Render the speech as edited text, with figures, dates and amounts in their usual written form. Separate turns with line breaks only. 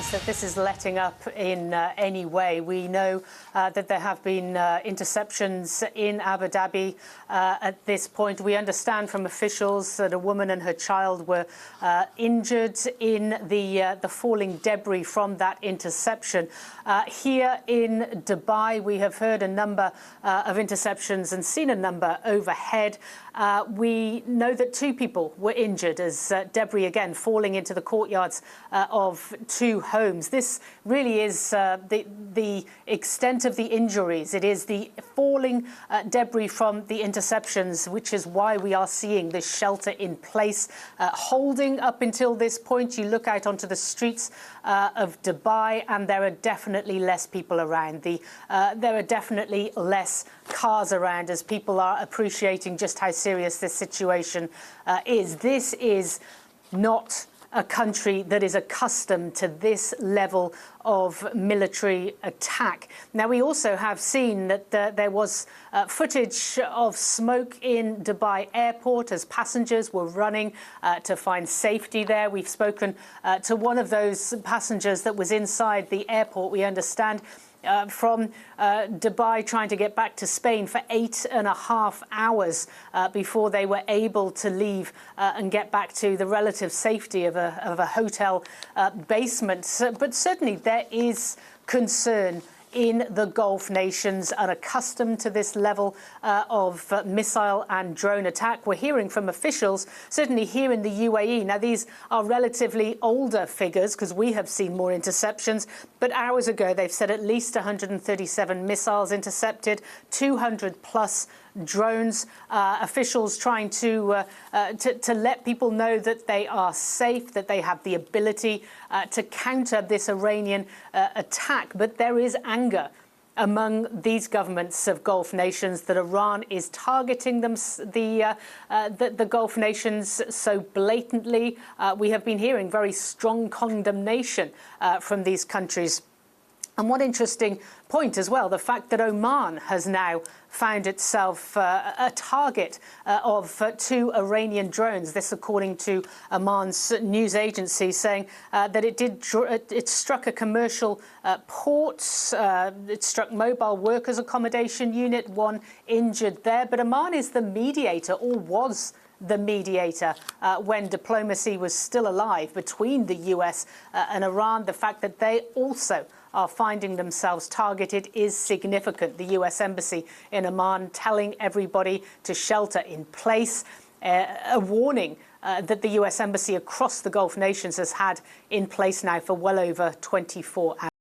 sense that this is letting up in any way. We know that there have been interceptions in Abu Dhabi at this point. We understand from officials that a woman and her child were injured in the falling debris from that interception. Here in Dubai, we have heard a number of interceptions and seen a number overhead. We know that 2 people were injured as debris again falling into the courtyards of 2 homes. This really is the extent of the injuries. It is the falling debris from the interceptions, which is why we are seeing this shelter in place holding up until this point. You look out onto the streets of Dubai and there are definitely less people around. There are definitely less cars around as people are appreciating just how serious this situation is. This is not a country that is accustomed to this level of military attack. Now, we also have seen that there was footage of smoke in Dubai airport as passengers were running to find safety there. We've spoken to one of those passengers that was inside the airport, we understand, from Dubai trying to get back to Spain for 8.5 hours before they were able to leave and get back to the relative safety of a hotel basement. But certainly there is concern in the Gulf nations unaccustomed to this level of missile and drone attack. We're hearing from officials, certainly here in the UAE. Now, these are relatively older figures because we have seen more interceptions, but hours ago they've said at least 137 missiles intercepted, 200 plus drones. Officials trying to let people know that they are safe, that they have the ability to counter this Iranian attack. But there is anger among these governments of Gulf nations that Iran is targeting them, the Gulf nations so blatantly. We have been hearing very strong condemnation from these countries. And one interesting point as well, the fact that Oman has now found itself a target of 2 Iranian drones. This according to Oman's news agency, saying that it struck a commercial port, it struck mobile workers accommodation unit, 1 injured there. But Oman is the mediator, or was the mediator when diplomacy was still alive between the US and Iran. The fact that they also are finding themselves targeted is significant. The US Embassy in Oman telling everybody to shelter in place, a warning that the US Embassy across the Gulf nations has had in place now for well over 24 hours.